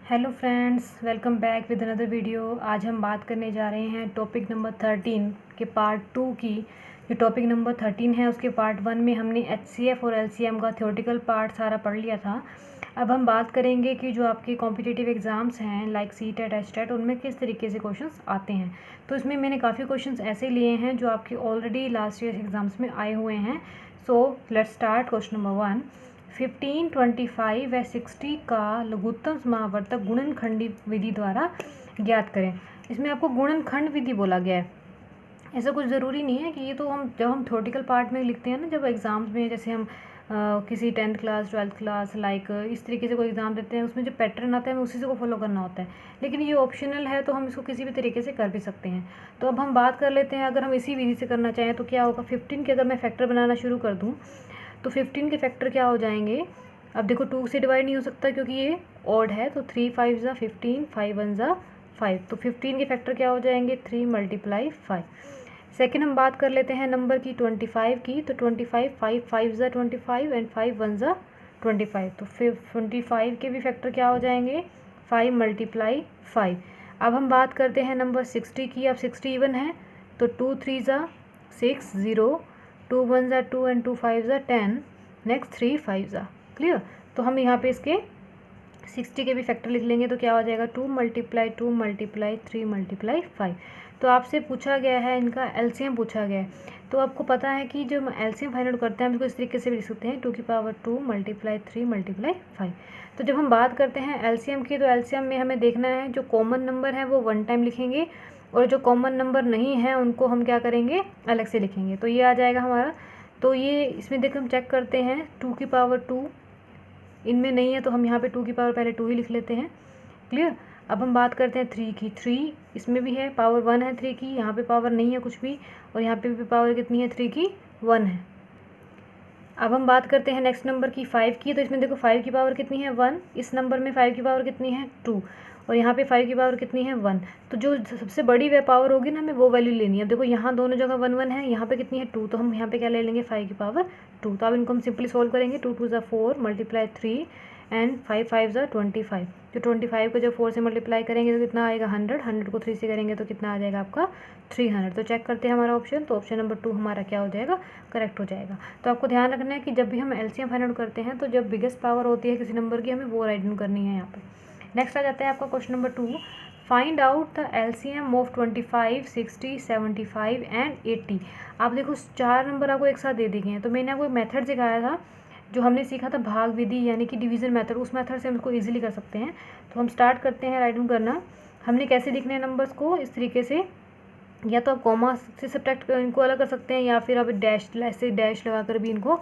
Hello friends, welcome back with another video. आज हम बात करने जा रहे हैं टॉपिक नंबर 13 के पार्ट 2 की। जो टॉपिक नंबर 13 है उसके पार्ट 1 में हमने एचसीएफ और एलसीएम का थ्योरेटिकल पार्ट सारा पढ़ लिया था। अब हम बात करेंगे कि जो आपके कॉम्पिटिटिव एग्ज़ाम्स हैं लाइक सीटेट एचटेट, उनमें किस तरीके से क्वेश्चंस आते हैं। तो इसमें मैंने काफ़ी क्वेश्चंस ऐसे लिए हैं जो आपके ऑलरेडी लास्ट ईयर एग्ज़ाम्स में आए हुए हैं। So let's start. Question number 1, 15, 25 व 60 का लघुत्तम समावर्तक गुणनखंडी विधि द्वारा ज्ञात करें। इसमें आपको गुणनखंड विधि बोला गया है। ऐसा कुछ ज़रूरी नहीं है कि ये तो हम जब हम थ्योरेटिकल पार्ट में लिखते हैं ना, जब एग्ज़ाम्स में जैसे हम किसी 10th class 12th class like इस तरीके से कोई एग्ज़ाम देते हैं, उसमें जो पैटर्न आता है हमें उसी से को फॉलो करना होता है। लेकिन ये ऑप्शनल है तो हम इसको किसी भी तरीके से कर भी सकते हैं। तो अब हम बात कर लेते हैं, अगर हम इसी विधि से करना चाहें तो क्या होगा। 15 के अगर मैं फैक्टर बनाना शुरू कर दूँ तो 15 के फैक्टर क्या हो जाएंगे। अब देखो 2 से डिवाइड नहीं हो सकता क्योंकि ये ऑड है, तो 3 5 ज़ा 15, 5 1 ज़ा 5। तो 15 के फैक्टर क्या हो जाएंगे, 3 × 5। सेकेंड हम बात कर लेते हैं नंबर की 25 की। तो 25, 5 5 ज़ा 25 एंड 5 1 ज़ा 25। तो फिर 25 के भी फैक्टर क्या हो जाएंगे, 5 × 5। अब हम बात करते हैं नंबर 60 की। अब 60 इवन है तो 2 3 ज़ा 6 0, 2 1 ज़ा 2 एंड 2 5 ज़ा 10, नेक्स्ट 3 5 ज़ा। क्लियर। तो हम यहाँ पे इसके 60 के भी फैक्टर लिख लेंगे तो क्या हो जाएगा, 2 × 2 × 3 × 5। तो आपसे पूछा गया है, इनका एलसीएम पूछा गया है। तो आपको पता है कि जो एलसीएम फाइंड आउट करते हैं हम इसको इस तरीके से भी लिख सकते हैं, 2 की पावर 2 × 3 × 5। तो जब हम बात करते हैं एलसीएम की, तो एलसीएम में हमें देखना है जो कॉमन नंबर है वो 1 टाइम लिखेंगे और जो कॉमन नंबर नहीं है उनको हम क्या करेंगे, अलग से लिखेंगे। तो ये आ जाएगा हमारा। तो ये इसमें देख हम चेक करते हैं, 2 की पावर 2 इनमें नहीं है तो हम यहाँ पे 2 की पावर पहले 2 ही लिख लेते हैं। क्लियर। अब हम बात करते हैं 3 की। 3 इसमें भी है, पावर 1 है 3 की, यहाँ पे पावर नहीं है कुछ भी, और यहाँ पे भी पावर कितनी है 3 की, 1 है। अब हम बात करते हैं नेक्स्ट नंबर की 5 की। तो इसमें देखो 5 की पावर कितनी है, 1। इस नंबर में 5 की पावर कितनी है, 2, और यहाँ पे 5 की पावर कितनी है, 1। तो जो सबसे बड़ी वह पावर होगी ना, हमें वो वैल्यू लेनी है। अब देखो यहाँ दोनों जगह 1 1 है, यहाँ पे कितनी है 2, तो हम यहाँ पे क्या ले लेंगे, 5 की पावर 2। तो अब इनको हम सिंपली सोल्व करेंगे, 2 2 ज़ा 4 × 3 एंड 5 5 ज़ा 25। तो 25 को जब 4 से मल्टीप्लाई करेंगे तो कितना आएगा, 100। 100 को 3 से करेंगे तो कितना आ जाएगा आपका, 300। तो चेक करते हैं हमारा ऑप्शन। तो ऑप्शन नंबर 2 हमारा क्या हो जाएगा, करेक्ट हो जाएगा। तो आपको ध्यान रखना है कि जब भी हम एलसीएम फाइंड आउट करते हैं तो जब बिगेस्ट पावर होती है किसी नंबर की, हमें वो राइट डाउन करनी है यहाँ पे। नेक्स्ट आ जाता है आपका question number 2, find out the LCM of 25, 60, 75 and 80। आप देखो 4 नंबर आपको एक साथ दे दिए हैं। तो मैंने आपको एक मेथड सिखाया था जो हमने सीखा था, भाग विधि यानी कि डिवीज़न मेथड। उस मेथड से हम इसको ईजिली कर सकते हैं। तो हम स्टार्ट करते हैं राइट डाउन करना। हमने कैसे लिखने हैं नंबर्स को, इस तरीके से, या तो आप कॉमा से सब्ट्रैक्ट इनको अलग कर सकते हैं या फिर आप डैश ऐसे डैश लगा कर भी इनको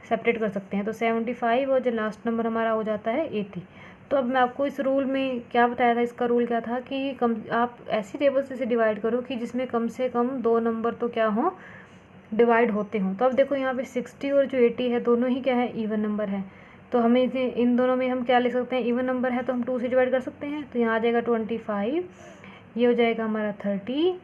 सेपरेट कर सकते हैं। तो 75 और जो लास्ट नंबर हमारा हो जाता है 80। तो अब मैं आपको इस रूल में क्या बताया था, इसका रूल क्या था कि आप ऐसी टेबल से डिवाइड करो कि जिसमें कम से कम 2 नंबर तो क्या हो, डिवाइड होते हों। तो अब देखो यहाँ पे 60 और जो 80 है दोनों ही क्या है, इवन नंबर है। तो हमें इसे इन दोनों में हम क्या लिख सकते हैं, इवन नंबर है तो हम 2 से डिवाइड कर सकते हैं। तो यहाँ आ जाएगा 25, ये हो जाएगा हमारा 30,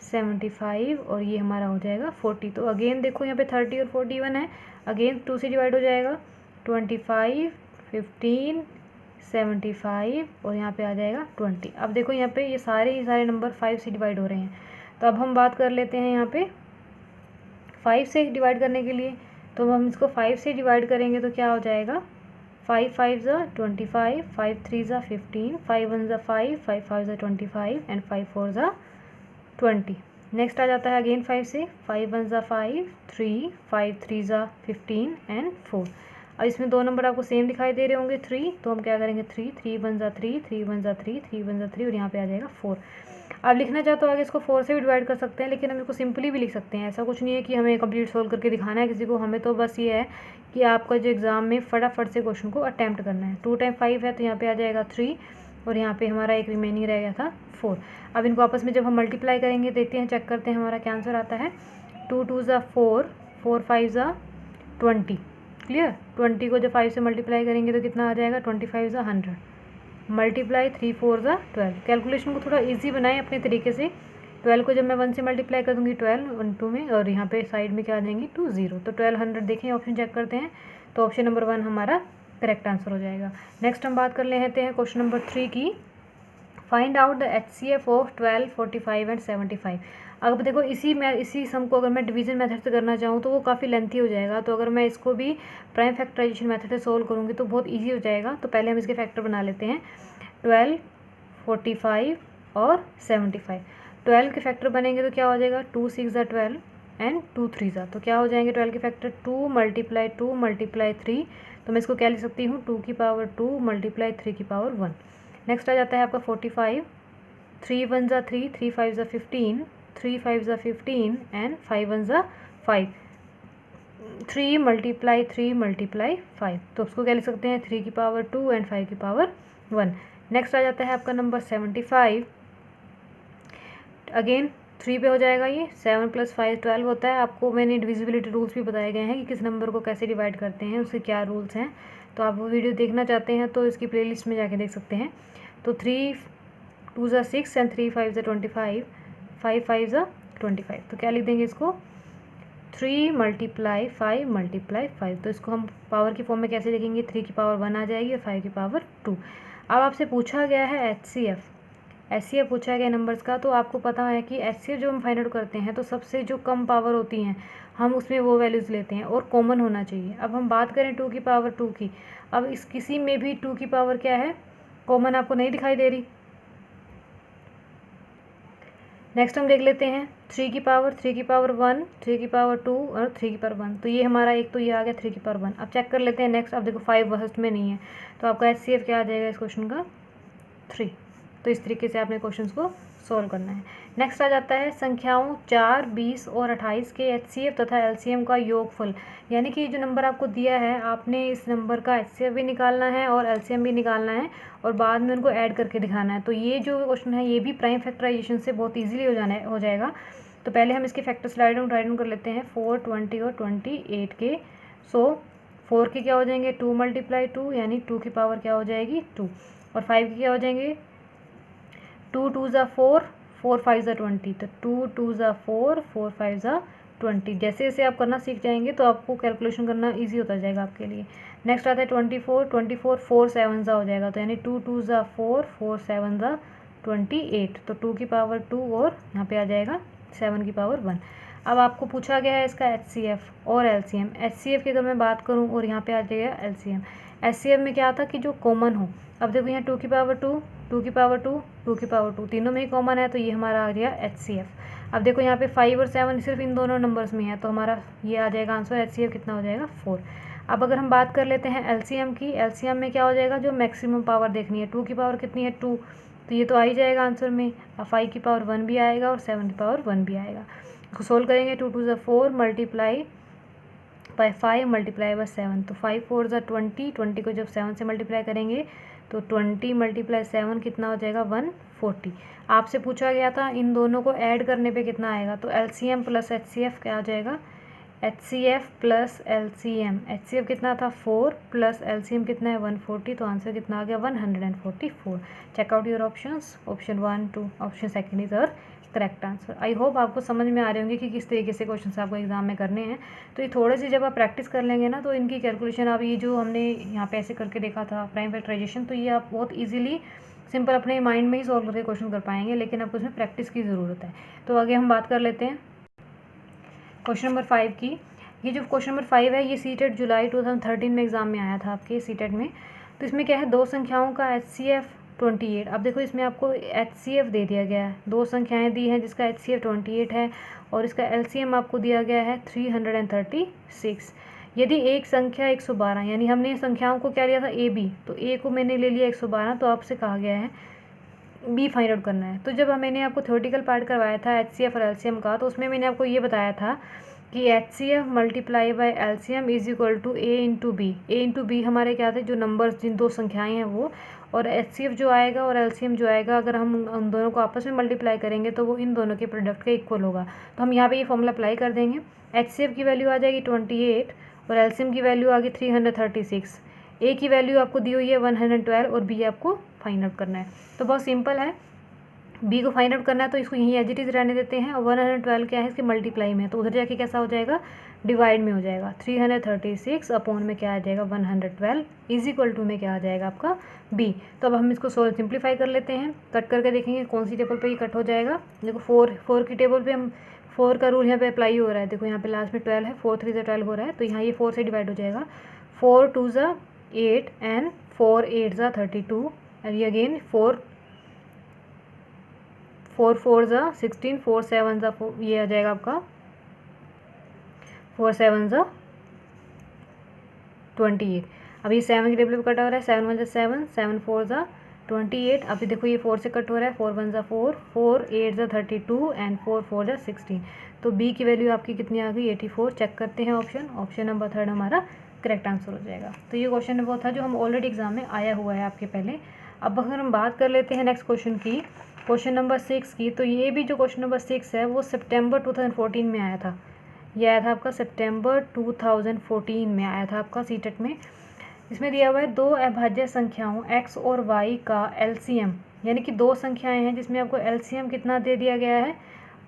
75 और ये हमारा हो जाएगा 40। तो अगेन देखो यहाँ पे 30 और 41 है, अगेन 2 से डिवाइड हो जाएगा, 25, 15, 75 और यहाँ पे आ जाएगा 20। अब देखो यहाँ पे ये सारे नंबर 5 से डिवाइड हो रहे हैं। तो अब हम बात कर लेते हैं यहाँ पे 5 से डिवाइड करने के लिए। तो हम इसको 5 से डिवाइड करेंगे तो क्या हो जाएगा, 5 5 ज़ा 25, 5 3 ज़ा 15, 5 1 ज़ा 5, 5 5 ज़ा 25 एंड 5 4 ज़ा 20। नेक्स्ट आ जाता है अगेन 5 से, 5 1 ज़ा 5, 3, 5 3 ज़ा 15 एंड 4। अब इसमें 2 नंबर आपको सेम दिखाई दे रहे होंगे 3, तो हम क्या करेंगे 3 3 1 ज़ा 3, 3 1 ज़ा 3, 3 1 ज़ा 3 और यहाँ पे आ जाएगा 4। अब लिखना चाहो तो आगे इसको 4 से भी डिवाइड कर सकते हैं, लेकिन हम इसको सिंपली भी लिख सकते हैं। ऐसा कुछ नहीं है कि हमें कंप्लीट सोल्व करके दिखाना है किसी को, हमें तो बस ये है कि आपका जो एग्ज़ाम में फटाफट से क्वेश्चन को अटैम्प्ट करना है। 2 टाइम 5 है तो यहाँ पे आ जाएगा 3 और यहाँ पे हमारा एक रिमेनिंग रह गया था 4। अब इनको आपस में जब हम मल्टीप्लाई करेंगे देखते हैं, चेक करते हैं हमारा क्या आंसर आता है। 2 2 ज़ा 4, 4 5 ज़ा 20। क्लियर। 20 को जब 5 से मल्टीप्लाई करेंगे तो कितना आ जाएगा, 25 ज़ा 100 मल्टीप्लाई 3 4 ज़ा 12। कैलकुलेशन को थोड़ा ईजी बनाएं अपने तरीके से। 12 को जब मैं 1 से मल्टीप्लाई कर दूँगी 12 1 2 में, और यहाँ पे साइड में क्या आ जाएंगी 2 0। तो 1200 देखें, ऑप्शन चेक करते हैं। तो ऑप्शन नंबर 1 हमारा करेक्ट आंसर हो जाएगा। नेक्स्ट हम बात कर लेते हैं क्वेश्चन नंबर 3 की। Find out the HCF of 12, 45 and 75। अब देखो इसी सम को अगर मैं डिवीजन मेथड से करना चाहूँ तो वो काफ़ी लेंथी हो जाएगा, तो अगर मैं इसको भी प्राइम फैक्टराइजेशन मेथड से सोल्व करूँगी तो बहुत ईजी हो जाएगा। तो पहले हम इसके फैक्टर बना लेते हैं 12, 45 और 75। 12 के फैक्टर बनेंगे तो क्या हो जाएगा 2 6 ज़ा 12 एंड 2 3 ज़ा, तो क्या हो जाएंगे 12 के फैक्टर 2 मल्टीप्लाई 3, तो मैं इसको क्या लिख सकती हूँ 2 की पावर 2 मल्टीप्लाई 3 की पावर 1। नेक्स्ट आ जाता है आपका 45, 3 1 ज़ा 3, 3 5 ज़ा 15, 3 5 ज़ा 15 एंड 5 1 ज़ा 5, 3 मल्टीप्लाई 5, तो उसको क्या लिख सकते हैं 3 की पावर 2 एंड 5 की पावर 1। नेक्स्ट आ जाता है आपका नंबर 75। अगेन 3 पे हो जाएगा ये, 7 + 5 12 होता है। आपको मैंने डिविजिबिलिटी रूल्स भी बताए गए हैं कि किस नंबर को कैसे डिवाइड करते हैं, उसके क्या रूल्स हैं, तो आप वो वीडियो देखना चाहते हैं तो इसकी प्लेलिस्ट में जाके देख सकते हैं। तो 3 2 ज़ा 6 एंड 3 5 ज़ा 25, 5 5 ज़ा 25, तो क्या लिख देंगे इसको 3 मल्टीप्लाई 5, तो इसको हम पावर की फॉर्म में कैसे लिखेंगे 3 की पावर 1 आ जाएगी और 5 की पावर 2। अब आपसे पूछा गया है HCF पूछा गया नंबर्स का, तो आपको पता है कि HCF जो हम फाइंड आउट करते हैं तो सबसे जो कम पावर होती हैं हम उसमें वो वैल्यूज़ लेते हैं और कॉमन होना चाहिए। अब हम बात करें 2 की पावर 2 की, अब इस किसी में भी 2 की पावर क्या है कॉमन आपको नहीं दिखाई दे रही। नेक्स्ट हम देख लेते हैं 3 की पावर 1, 3 की पावर 2 और 3 की पावर 1, तो ये हमारा एक तो ये आ गया 3 की पावर 1। अब चेक कर लेते हैं नेक्स्ट। अब देखो 5 फर्स्ट में नहीं है, तो आपका HCF क्या आ जाएगा इस क्वेश्चन का 3। तो इस तरीके से आपने क्वेश्चंस को सॉल्व करना है। नेक्स्ट आ जाता है संख्याओं 4, 20 और 28 के HCF तथा LCM का योगफल, यानी कि जो नंबर आपको दिया है आपने इस नंबर का HCF भी निकालना है और LCM भी निकालना है और बाद में उनको ऐड करके दिखाना है। तो ये जो क्वेश्चन है ये भी प्राइम फैक्टराइजेशन से बहुत ईजिली हो जाएगा। तो पहले हम इसके फैक्टर्स राइट डाउन कर लेते हैं 4, 20 और 28 के। सो 4 के क्या हो जाएंगे 2 मल्टीप्लाई 2, यानी 2 की पावर क्या हो जाएगी 2, और 5 के क्या हो जाएंगे 2 2 ज़ा 4, 4 5 ज़ा 20, तो 2 2 ज़ा 4, 4 5 ज़ा 20। जैसे जैसे आप करना सीख जाएंगे तो आपको कैलकुलेशन करना इजी होता जाएगा आपके लिए। नेक्स्ट आता है 24, 4 7 ज़ा हो जाएगा, तो यानी 2 2 ज़ा 4, 4 7 ज़ा 28, तो 2 की पावर 2 और यहाँ पे आ जाएगा 7 की पावर 1। अब आपको पूछा गया है इसका HCF और LCM। HCF की अगर मैं बात करूँ और यहाँ पे आ जाएगा LCM। HCF में क्या था कि जो कॉमन हो, अब देखो यहाँ 2 की पावर 2, 2 की पावर 2, 2 की पावर 2, तीनों में ही कॉमन है, तो ये हमारा आ गया HCF। अब देखो यहाँ पे 5 और 7 सिर्फ इन दोनों नंबर्स में है, तो हमारा ये आ जाएगा आंसर HCF कितना हो जाएगा 4। अब अगर हम बात कर लेते हैं LCM की, LCM में क्या हो जाएगा जो मैक्सिमम पावर देखनी है, 2 की पावर कितनी है 2, तो ये तो आ ही जाएगा आंसर में। अब 5 की पावर 1 भी आएगा और 7 की पावर 1 भी आएगा। इसको सोल्व करेंगे 2 2 ज़ा 4 मल्टीप्लाई बाय 5 मल्टीप्लाई बाय 7, तो 5 4 ज़ा 20, 20 को जब 7 से मल्टीप्लाई करेंगे तो 20 मल्टीप्लाई 7 कितना हो जाएगा 140। आपसे पूछा गया था इन दोनों को ऐड करने पे कितना आएगा, तो LCM प्लस HCF क्या आ जाएगा HCF प्लस LCM। HCF कितना था 4 प्लस LCM कितना है 140, तो आंसर कितना आ गया 144। Check out your options, option 1 2, option second is और करेक्ट आंसर। आई होप आपको समझ में आ रहे होंगे कि किस तरीके से क्वेश्चन आपको एग्जाम में करने हैं। तो ये थोड़े से जब आप प्रैक्टिस कर लेंगे ना तो इनकी कैलकुलेशन आप ये जो हमने यहाँ पे ऐसे करके देखा था प्राइम फैक्टराइजेशन, तो ये आप बहुत ईजिली सिंपल अपने माइंड में ही सॉल्व करके क्वेश्चन कर पाएंगे, लेकिन आपको उसमें प्रैक्टिस की ज़रूरत है। तो आगे हम बात कर लेते हैं क्वेश्चन नंबर 5 की। ये जो क्वेश्चन नंबर 5 है ये सीटेट जुलाई 2013 में एग्जाम में आया था आपके सीटेट में। तो इसमें क्या है दो संख्याओं का HCF 28। अब देखो इसमें आपको HCF दे दिया गया है, दो संख्याएं दी हैं जिसका HCF 28 है और इसका LCM आपको दिया गया है 336। यदि एक संख्या 112, यानी हमने संख्याओं को क्या लिया था AB, तो A को मैंने ले लिया 112, तो आपसे कहा गया है B फाइंड आउट करना है। तो जब मैंने आपको थ्योरेटिकल पार्ट करवाया था HCF और LCM का, तो उसमें मैंने आपको ये बताया था कि HCF multiply by LCM is equal to A into B. A into B हमारे क्या थे जो नंबर्स जिन दो संख्याएं हैं वो, और HCF जो आएगा और LCM जो आएगा अगर हम उन दोनों को आपस में मल्टीप्लाई करेंगे तो वो इन दोनों के प्रोडक्ट के इक्वल होगा। तो हम यहाँ पे ये फॉर्मूला अप्लाई कर देंगे। HCF की वैल्यू आ जाएगी 28 और LCM की वैल्यू आ गई 336। A की वैल्यू आपको दी हुई है 112 और B आपको फाइंड आउट करना है। तो बहुत सिंपल है, बी को फाइंड आउट करना है तो इसको यहीं एज इट इज़ रहने देते हैं। और 112 क्या है इसके मल्टीप्लाई में है, तो उधर जाके कैसा हो जाएगा, डिवाइड में हो जाएगा। 336 अपॉन में क्या आ जाएगा 112 इज इक्वल टू में क्या आ जाएगा आपका बी। तो अब हम इसको सिंप्लीफाई कर लेते हैं, कट करके देखेंगे कौन सी टेबल पे ये कट हो जाएगा। देखो 4 की टेबल पे हम 4 का रूल यहाँ पे अप्लाई हो रहा है। देखो यहाँ पे लास्ट में 12 है, 4 3 से 12 हो रहा है, तो यहाँ ये 4 से डिवाइड हो जाएगा। 4 2 ज़ा 8 एंड 4 8 ज़ा 32 एंड ये अगेन 4 4 ज़ा 16 4 7 ज़ा 4, ये आ जाएगा आपका 4 7 ज़ा 28। अब ये 7 की टेबल पे कट हो रहा है, 7 1 ज़ा 7 7 4 ज़ा 28। अभी देखो ये 4 से कट हो रहा है, 4 1 ज़ा 4 4 8 ज़ा 32 एंड 4 4 ज़ा 16। तो बी की वैल्यू आपकी कितनी आ गई 84। चेक करते हैं ऑप्शन नंबर 3 हमारा करेक्ट आंसर हो जाएगा। तो ये क्वेश्चन वो था जो हम ऑलरेडी एग्जाम में आया हुआ है आपके पहले। अब अगर हम बात कर लेते हैं नेक्स्ट क्वेश्चन की, क्वेश्चन नंबर 6 की, तो ये भी जो क्वेश्चन नंबर 6 है वो सितंबर 2014 में आया था। ये आया था आपका सितंबर 2014 में आया था आपका सीटेट में। इसमें दिया हुआ है दो अभाज्य संख्याओं x और y का एलसीएम, यानी कि दो संख्याएं हैं जिसमें आपको एलसीएम कितना दे दिया गया है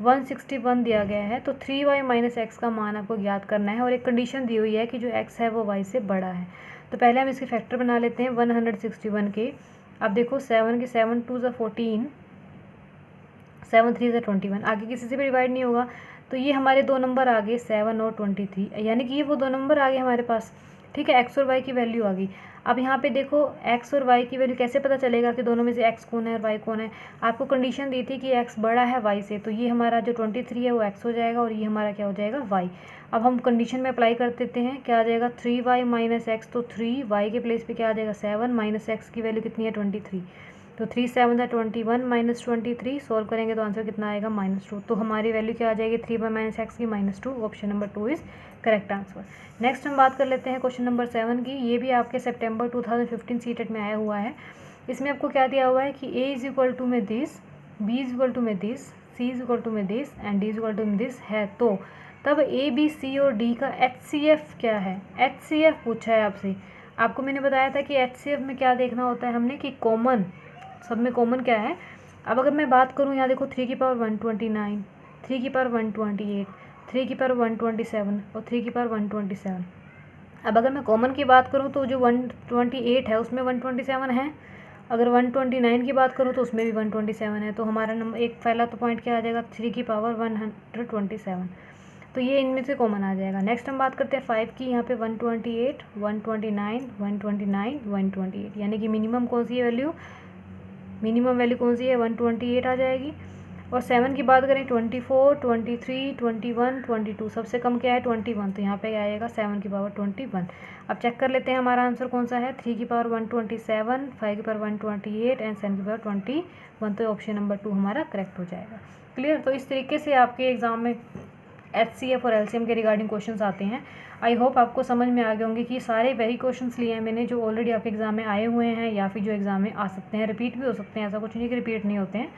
161 दिया गया है। तो 3y माइनस एक्स का मान आपको ज्ञात करना है और एक कंडीशन दी हुई है कि जो x है वो y से बड़ा है। तो पहले हम इसके फैक्टर बना लेते हैं 161 के। अब देखो 7 के 7 2 ज़ा 14 7 3 ज़ा 21, आगे किसी से भी डिवाइड नहीं होगा। तो ये हमारे दो नंबर आ गए 7 और 23, यानी कि ये वो दो नंबर आ गए हमारे पास। ठीक है, एक्स और वाई की वैल्यू आ गई। अब यहाँ पे देखो एक्स और वाई की वैल्यू कैसे पता चलेगा कि दोनों में से एक्स कौन है और वाई कौन है। आपको कंडीशन दी थी कि एक्स बड़ा है वाई से, तो ये हमारा जो 23 है वो एक्स हो जाएगा और ये हमारा क्या हो जाएगा वाई। अब हम कंडीशन में अप्लाई कर देते हैं, क्या आ जाएगा 3y माइनस एक्स, तो 3y के प्लेस पे क्या आ जाएगा 7 माइनस एक्स की वैल्यू कितनी है 23, तो 3 7 ज़ा 21 माइनस 23, सॉल्व करेंगे तो आंसर कितना आएगा -2। तो हमारी वैल्यू क्या आ जाएगी 3y माइनस एक्स की -2। Option number 2 is correct answer. Next हम बात कर लेते हैं क्वेश्चन नंबर 7 की। ये भी आपके सितंबर 2015 सीटेट में आया हुआ है। इसमें आपको क्या दिया हुआ है कि a इज इक्वल टू में this, b is equal to में this, c is equal to में this and d is equal to में दिस है। तो तब a b c और d का HCF क्या है, HCF पूछा है आपसे। आपको मैंने बताया था कि HCF में क्या देखना होता है हमने कि कॉमन, सब में कॉमन क्या है। अब अगर मैं बात करूँ यहाँ देखो 3 की पावर 129, 3 की पावर 128, 3 की पावर 127 और 3 की पावर 127। अब अगर मैं कॉमन की बात करूँ तो जो 128 है उसमें 127 है, अगर 129 की बात करूँ तो उसमें भी 127 है। तो हमारा नंबर एक पहला तो पॉइंट क्या आ जाएगा 3 की पावर 127, तो ये इनमें से कॉमन आ जाएगा। नेक्स्ट हम बात करते हैं 5 की। यहाँ पे 128, 129, 129, 128, यानी कि मिनिमम कौन सी है वैल्यू, मिनिमम वैल्यू कौन सी है 128 आ जाएगी। और 7 की बात करें 24, 23, 21, 22, सबसे कम क्या है 21, तो यहाँ पे क्या आएगा 7 की पावर 21। अब चेक कर लेते हैं हमारा आंसर कौन सा है, 3 की पावर 127, 5 की पावर 128 एंड 7 की पावर 21। तो ऑप्शन नंबर 2 हमारा करेक्ट हो जाएगा। क्लियर। तो इस तरीके से आपके एग्जाम में HCF और LCM के रिगार्डिंग क्वेश्चंस आते हैं। आई होप आपको समझ में आ गए होंगे कि सारे वही क्वेश्चंस लिए हैं मैंने जो ऑलरेडी आपके एग्जाम में आए हुए हैं या फिर जो एग्जाम में आ सकते हैं, रिपीट भी हो सकते हैं, ऐसा कुछ नहीं कि रिपीट नहीं होते हैं।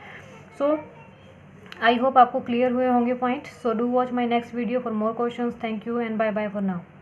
सो आई होप आपको क्लियर हुए होंगे point. So do watch my next video for more questions. Thank you and bye bye for now.